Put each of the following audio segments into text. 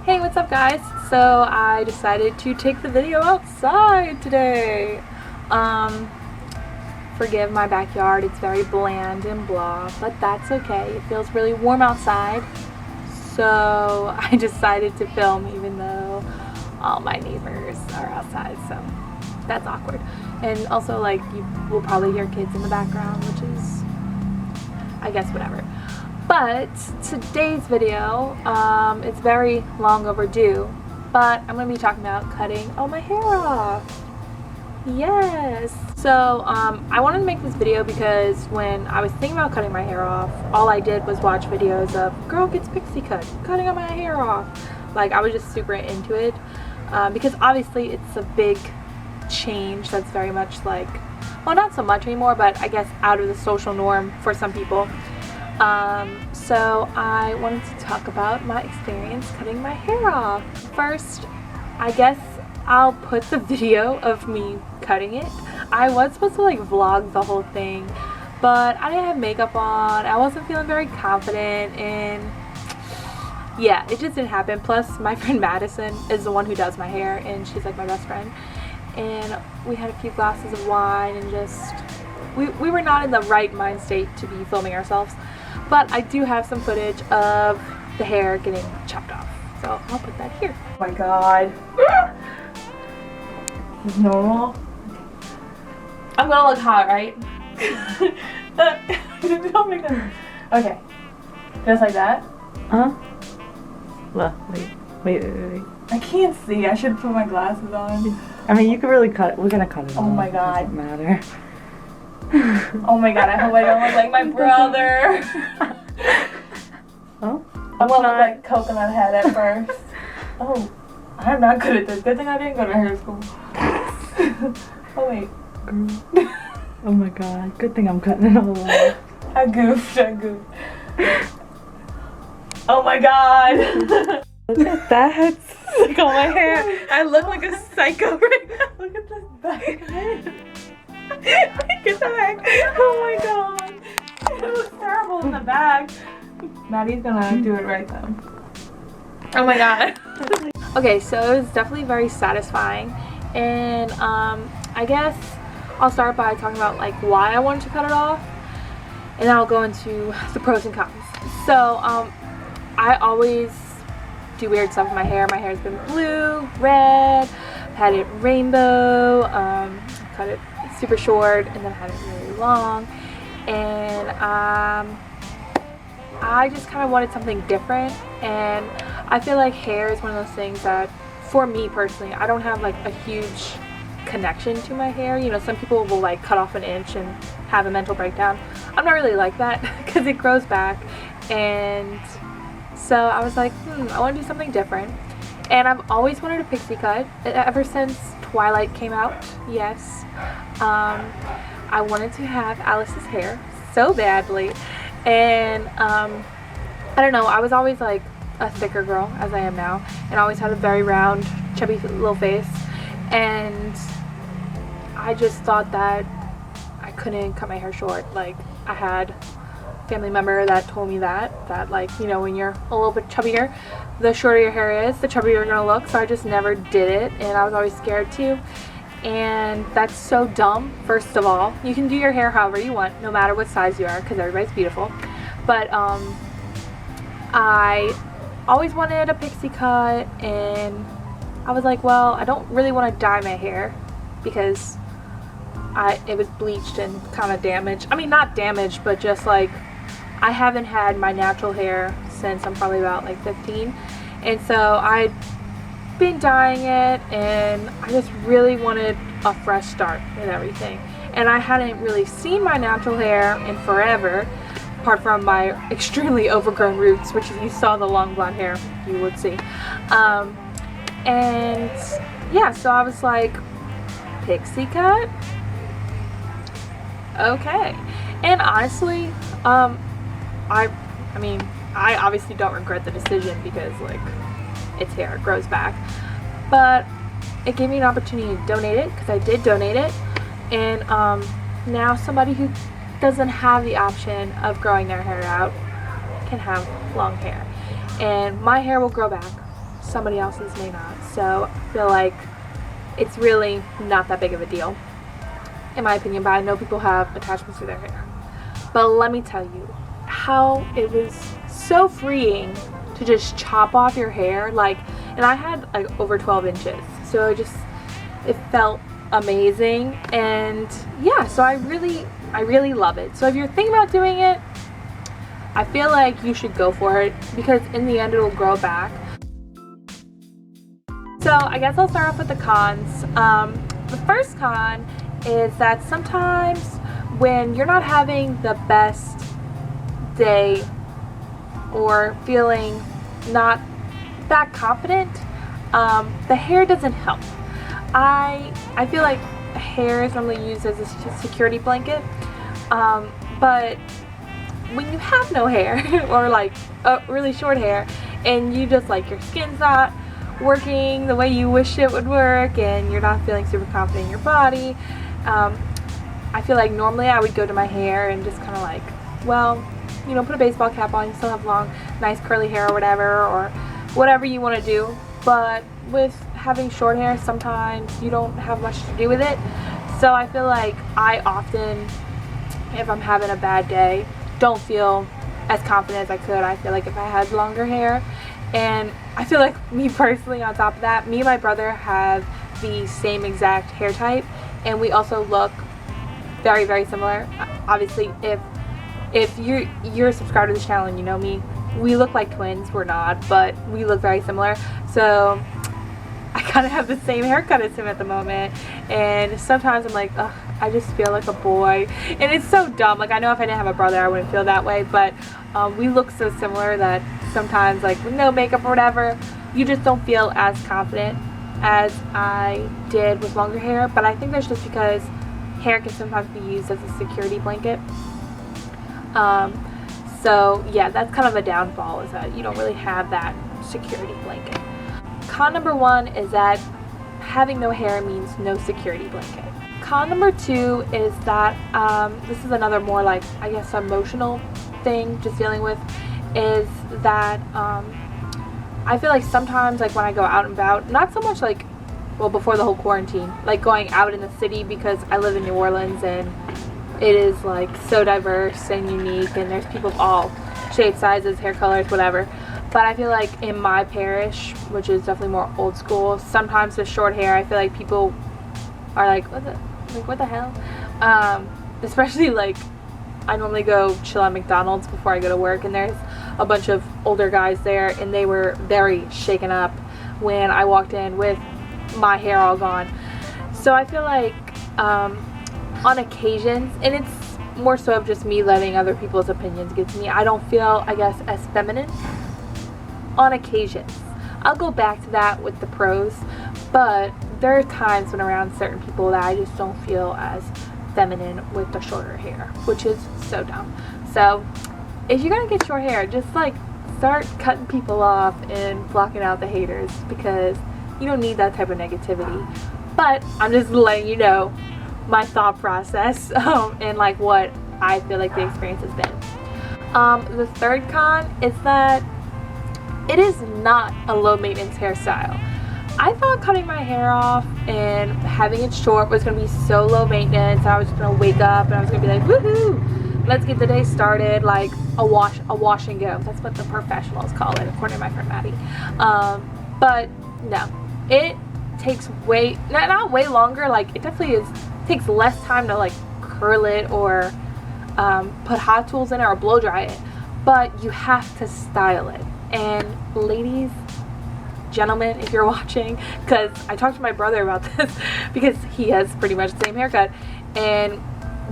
Hey, what's up guys? So I decided to take the video outside today. Forgive my backyard, it's very bland and blah, but that's okay. It feels really warm outside. So I decided to film even though all my neighbors are outside, so that's awkward. And also, like, you will probably hear kids in the background, which is, I guess, whatever. But today's video, it's very long overdue, but I'm going to be talking about cutting all my hair off. Yes! So, I wanted to make this video because when I was thinking about cutting my hair off, all I did was watch videos of girl gets pixie cut, cutting all my hair off. Like, I was just super into it, because obviously it's a big change that's very much like, well, not so much anymore, but I guess out of the social norm for some people. So I wanted to talk about my experience cutting my hair off. First, I guess I'll put the video of me cutting it. I was supposed to like vlog the whole thing, but I didn't have makeup on. I wasn't feeling very confident, and yeah, it just didn't happen. Plus, my friend Madison is the one who does my hair, and she's like my best friend. And we had a few glasses of wine and just, we were not in the right mind state to be filming ourselves. But I do have some footage of the hair getting chopped off, so I'll put that here. Oh my god. Is normal? I'm gonna look hot, right? Don't make that. Okay. Just like that? Huh? Look, wait. I can't see. I should put my glasses on. I mean, you could really cut it. We're gonna cut it. Oh my god. Doesn't matter. Oh my god, I hope I don't look like my brother. Oh? I want to look like Coconut Head at first. Oh, I'm not good at this. Good thing I didn't go to hair school. Oh wait. Oh my god, good thing I'm cutting it all off. I goofed. Oh my god. Look at that. Look at my hair. I look like a psycho right now. Look at this back. Look at that. Oh my god. It looks terrible in the back. Maddie's gonna do it right then. Oh my god. Okay, so it was definitely very satisfying, and I guess I'll start by talking about like why I wanted to cut it off, and then I'll go into the pros and cons. So I always do weird stuff with my hair. My hair's been blue, red, had it rainbow, cut it super short, and then had it really long, and I just kind of wanted something different. And I feel like hair is one of those things that, for me personally, I don't have like a huge connection to my hair. You know, some people will like cut off an inch and have a mental breakdown. I'm not really like that because it grows back, and so I was like, I want to do something different. And I've always wanted a pixie cut ever since Twilight came out. Yes, I wanted to have Alice's hair so badly, and I don't know, I was always like a thicker girl, as I am now, and I always had a very round, chubby little face, and I just thought that I couldn't cut my hair short. Like, I had a family member that told me that like, you know, when you're a little bit chubbier, the shorter your hair is, the chubbier you're gonna look. So I just never did it, and I was always scared too. And that's so dumb. First of all, you can do your hair however you want, no matter what size you are, because everybody's beautiful. But I always wanted a pixie cut, and I was like, well, I don't really want to dye my hair because it was bleached and kind of damaged. I mean, not damaged, but just like, I haven't had my natural hair since I'm probably about like 15, and so I'd been dyeing it, and I just really wanted a fresh start with everything. And I hadn't really seen my natural hair in forever, apart from my extremely overgrown roots, which if you saw the long blonde hair, you would see. And yeah, so I was like, pixie cut? Okay. And honestly, I mean, I obviously don't regret the decision because, like, it's hair, it grows back. But it gave me an opportunity to donate it, because I did donate it. And now somebody who doesn't have the option of growing their hair out can have long hair. And my hair will grow back. somebody else's may not. So I feel like it's really not that big of a deal, in my opinion, but I know people have attachments to their hair. But let me tell you how it was so freeing to just chop off your hair. Like, and I had like over 12 inches, so it felt amazing. And yeah, so I really love it. So if you're thinking about doing it, I feel like you should go for it, because in the end it'll grow back. So I guess I'll start off with the cons. The first con is that sometimes when you're not having the best day or feeling not that confident, the hair doesn't help. I feel like hair is normally used as a security blanket, but when you have no hair or like really short hair, and you just like your skin's not working the way you wish it would work, and you're not feeling super confident in your body, I feel like normally I would go to my hair and just kind of like, well, you know, put a baseball cap on, you still have long, nice curly hair or whatever you want to do. But with having short hair, sometimes you don't have much to do with it. So I feel like I often, if I'm having a bad day, don't feel as confident as I could. I feel like if I had longer hair. And I feel like me personally, on top of that, me and my brother have the same exact hair type, and we also look very, very similar. Obviously, if you're subscribed to this channel and you know me, we look like twins. We're not, but we look very similar. So I kind of have the same haircut as him at the moment, and sometimes I'm like, ugh, I just feel like a boy. And it's so dumb. Like, I know if I didn't have a brother I wouldn't feel that way, but we look so similar that sometimes, like, with no makeup or whatever, you just don't feel as confident as I did with longer hair. But I think that's just because hair can sometimes be used as a security blanket. So yeah, that's kind of a downfall, is that you don't really have that security blanket. Con number one is that having no hair means no security blanket. Con number two is that, this is another more like, I guess, emotional thing just dealing with, is that I feel like sometimes, like, when I go out and about, not so much like, well, before the whole quarantine, like going out in the city, because I live in New Orleans and it is like so diverse and unique, and there's people of all shapes, sizes, hair colors, whatever. But I feel like in my parish, which is definitely more old school, sometimes with short hair, I feel like people are like, what the hell? Especially like, I normally go chill at McDonald's before I go to work, and there's a bunch of older guys there, and they were very shaken up when I walked in with my hair all gone. So I feel like on occasions, and it's more so of just me letting other people's opinions get to me, I don't feel, I guess, as feminine on occasions. I'll go back to that with the pros, but there are times when around certain people that I just don't feel as feminine with the shorter hair, which is so dumb. So if you're gonna get short hair, just like start cutting people off and blocking out the haters, because you don't need that type of negativity. But I'm just letting you know my thought process and like what I feel like the experience has been. The third con is that it is not a low maintenance hairstyle. I thought cutting my hair off and having it short was going to be so low maintenance. I was just going to wake up and I was going to be like, woohoo, let's get the day started, like a wash and go. That's what the professionals call it, according to my friend Maddie. But no, it takes not way longer, like it definitely takes less time to like curl it or put hot tools in it or blow dry it, but you have to style it. And ladies, gentlemen, if you're watching, because I talked to my brother about this because he has pretty much the same haircut, and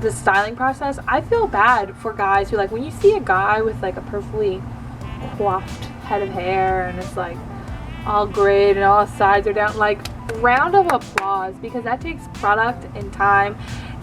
the styling process, I feel bad for guys who, like, when you see a guy with like a perfectly coiffed head of hair and it's like all great and all sides are down, like, round of applause, because that takes product and time,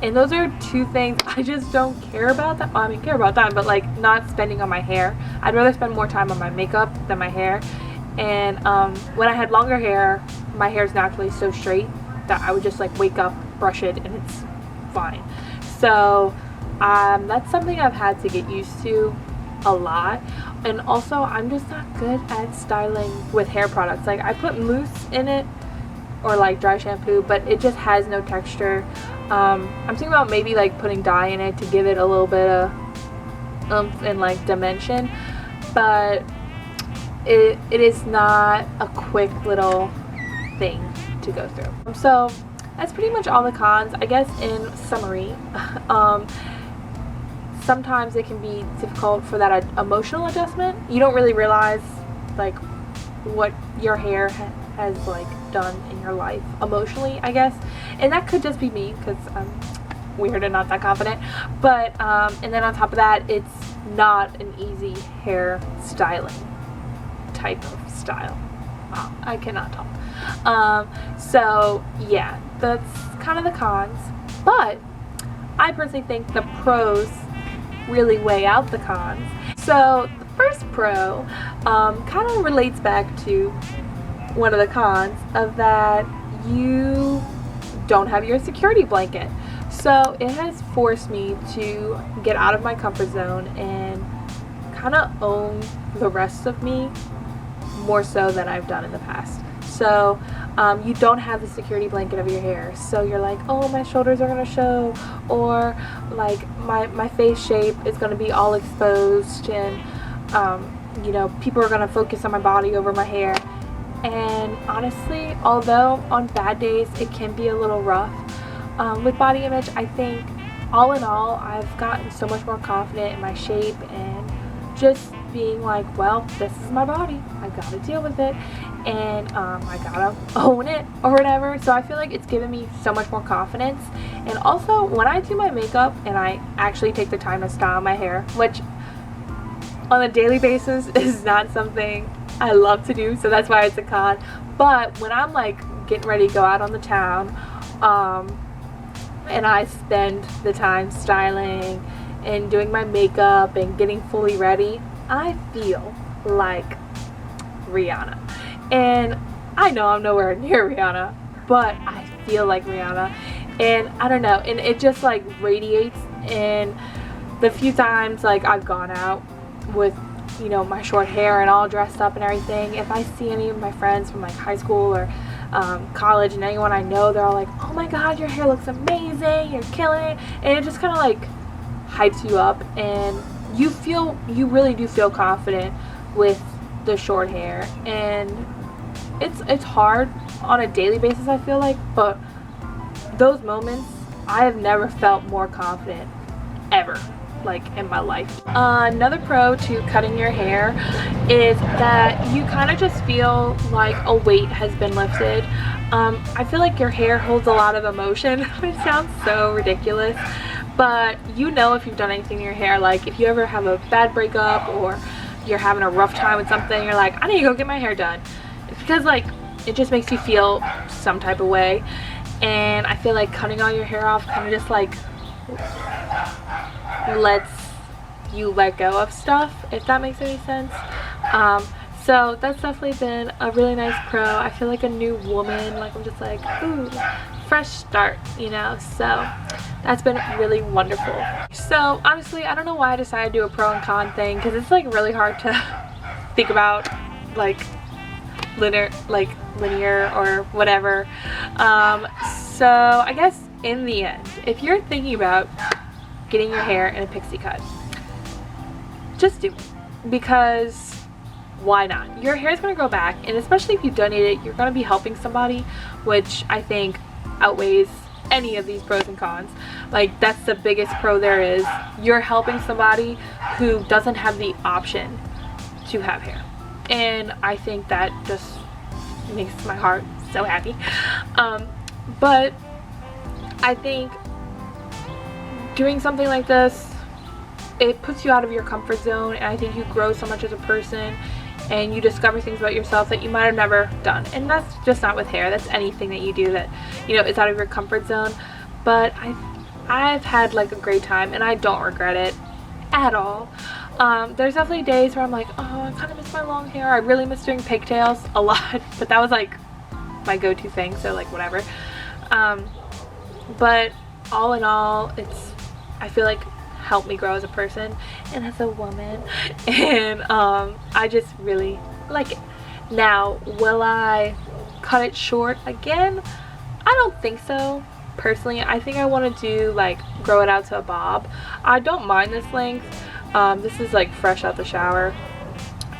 and those are two things I just don't care about. That, I mean, care about time, but like not spending on my hair. I'd rather spend more time on my makeup than my hair. And when I had longer hair, my hair is naturally so straight that I would just like wake up, brush it, and it's fine. So that's something I've had to get used to, a lot. And also, I'm just not good at styling with hair products. Like, I put mousse in it or like dry shampoo, but it just has no texture. I'm thinking about maybe like putting dye in it to give it a little bit of oomph and like dimension, but it is not a quick little thing to go through. So that's pretty much all the cons, I guess. In summary, sometimes it can be difficult for that emotional adjustment. You don't really realize like what your hair has like done in your life emotionally, I guess, and that could just be me because I'm weird and not that confident. But and then on top of that, it's not an easy hair styling type of style. Wow, I cannot talk. So yeah, that's kind of the cons, but I personally think the pros really weigh out the cons. So the first pro kind of relates back to one of the cons of that you don't have your security blanket. So it has forced me to get out of my comfort zone and kind of own the rest of me more so than I've done in the past. So you don't have the security blanket of your hair, so you're like, oh, my shoulders are gonna show, or like my face shape is gonna be all exposed, and you know, people are gonna focus on my body over my hair. And honestly, although on bad days it can be a little rough with body image, I think all in all I've gotten so much more confident in my shape and just being like, well, this is my body, I gotta deal with it, and I gotta own it or whatever. So I feel like it's given me so much more confidence. And also, when I do my makeup and I actually take the time to style my hair, which on a daily basis is not something I love to do, so that's why it's a con. But when I'm like getting ready to go out on the town, and I spend the time styling and doing my makeup and getting fully ready, I feel like Rihanna. And I know I'm nowhere near Rihanna, but I feel like Rihanna. And I don't know, and it just like radiates. And the few times like I've gone out with, you know, my short hair and all dressed up and everything, if I see any of my friends from like high school or college and anyone I know, they're all like, oh my god, your hair looks amazing, you're killing it. And it just kind of like hypes you up, and you really do feel confident with the short hair. And it's hard on a daily basis, I feel like, but those moments I have never felt more confident ever, like in my life. Another pro to cutting your hair is that you kind of just feel like a weight has been lifted. I feel like your hair holds a lot of emotion, which sounds so ridiculous, but you know, if you've done anything to your hair, like if you ever have a bad breakup or you're having a rough time with something, you're like, I need to go get my hair done. It's because like it just makes you feel some type of way. And I feel like cutting all your hair off kind of just like lets you let go of stuff, if that makes any sense. So that's definitely been a really nice pro. I feel like a new woman, like I'm just like, ooh, fresh start, you know. So that's been really wonderful. So honestly, I don't know why I decided to do a pro and con thing, because it's like really hard to think about like linear or whatever. So I guess in the end, if you're thinking about getting your hair in a pixie cut, just do it, because why not? Your hair is going to grow back, and especially if you donate it, you're going to be helping somebody, which I think outweighs any of these pros and cons. Like, that's the biggest pro there is. You're helping somebody who doesn't have the option to have hair, and I think that just makes my heart so happy. But I think doing something like this, it puts you out of your comfort zone, and I think you grow so much as a person, and you discover things about yourself that you might have never done. And that's just not with hair, that's anything that you do that, you know, is out of your comfort zone. But I've had like a great time, and I don't regret it at all. There's definitely days where I'm like, oh, I kind of miss my long hair. I really miss doing pigtails a lot, but that was like my go-to thing, so like whatever. But all in all, I feel like helped me grow as a person and as a woman. And I just really like it. Now, will I cut it short again? I don't think so. Personally, I think I want to do like grow it out to a bob. I don't mind this length. This is like fresh out the shower,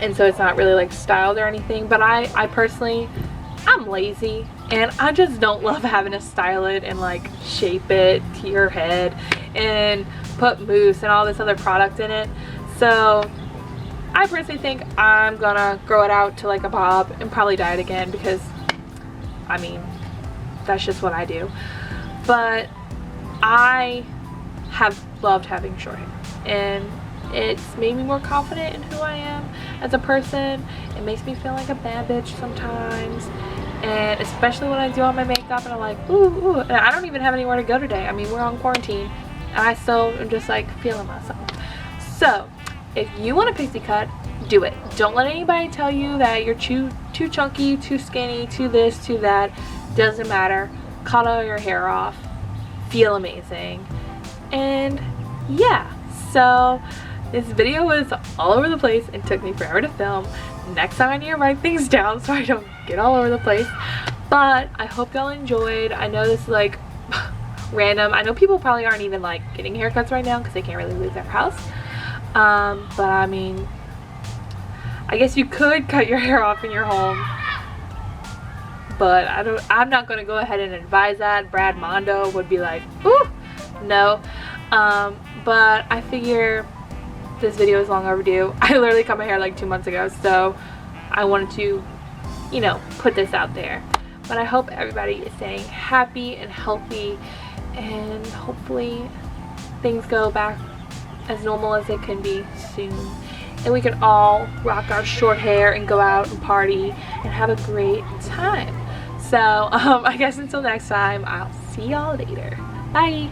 and so it's not really like styled or anything, but I personally, I'm lazy and I just don't love having to style it and like shape it to your head and put mousse and all this other product in it. So I personally think I'm gonna grow it out to like a bob and probably dye it again, because I mean, that's just what I do. But I have loved having short hair, and it's made me more confident in who I am as a person. It makes me feel like a bad bitch sometimes, and especially when I do all my makeup and I'm like, ooh, ooh. And I don't even have anywhere to go today. I mean, we're on quarantine and I still am just like feeling myself. So if you want a pixie cut, do it. Don't let anybody tell you that you're too chunky, too skinny, too this, too that. Doesn't matter. Cut all your hair off. Feel amazing. And yeah, so this video was all over the place and took me forever to film. Next time I need to write things down so I don't get all over the place. But I hope y'all enjoyed. I know this is like random. I know people probably aren't even like getting haircuts right now because they can't really leave their house. But I mean, I guess you could cut your hair off in your home, but I'm not going to go ahead and advise that. Brad Mondo would be like, ooh, no. But I figure this video is long overdue. I literally cut my hair like 2 months ago, so I wanted to, you know, put this out there. But I hope everybody is staying happy and healthy, and hopefully things go back as normal as it can be soon, and we can all rock our short hair and go out and party and have a great time. So I guess until next time, I'll see y'all later. Bye.